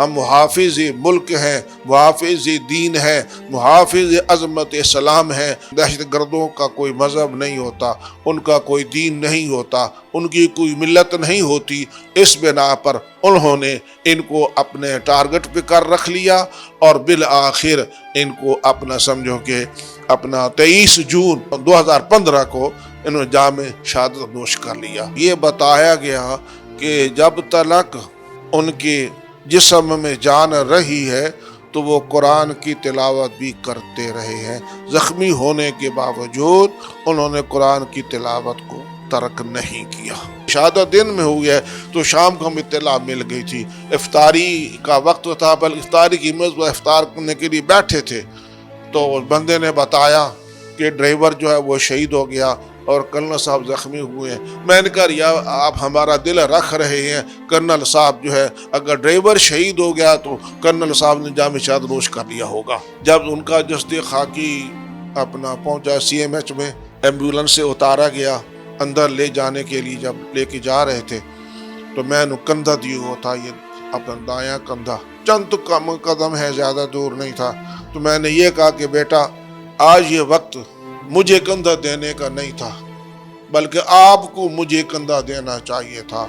ہم محافظ ملک ہیں، محافظ دین ہے، محافظ عظمت اسلام ہے۔ دہشت گردوں کا کوئی مذہب نہیں ہوتا، ان کا کوئی دین نہیں ہوتا، ان کی کوئی ملت نہیں ہوتی۔ اس بنا پر انہوں نے ان کو اپنے ٹارگٹ پہ کر رکھ لیا، اور بالآخر ان کو اپنا سمجھو کہ اپنا 23 جون 2015 کو انہوں نے جام شہادت نوش کر لیا۔ یہ بتایا گیا کہ جب تک ان کے جسم میں جان رہی ہے تو وہ قرآن کی تلاوت بھی کرتے رہے ہیں۔ زخمی ہونے کے باوجود انہوں نے قرآن کی تلاوت کو ترک نہیں کیا۔ شہادت دن میں ہوئی ہے تو شام کو ہمیں اطلاع مل گئی تھی، افطاری کا وقت تھا، بل افطاری کی میز پر افطار کرنے کے لیے بیٹھے تھے تو بندے نے بتایا کہ ڈرائیور جو ہے وہ شہید ہو گیا اور کرنل صاحب زخمی ہوئے ہیں۔ میں نے کہا یا آپ ہمارا دل رکھ رہے ہیں، کرنل صاحب جو ہے اگر ڈرائیور شہید ہو گیا تو کرنل صاحب نے جام شہادت نوش کر لیا ہوگا۔ جب ان کا جسد خاکی اپنا پہنچا CMH میں، ایمبولنس سے اتارا گیا، اندر لے جانے کے لیے جب لے کے جا رہے تھے تو میں نے کندھا دیا ہوا تھا، یہ اپنا دایاں کندھا چند کم قدم ہے، زیادہ دور نہیں تھا، تو میں نے یہ کہا کہ بیٹا آج یہ وقت مجھے کندھا دینے کا نہیں تھا، بلکہ آپ کو مجھے کندھا دینا چاہیے تھا۔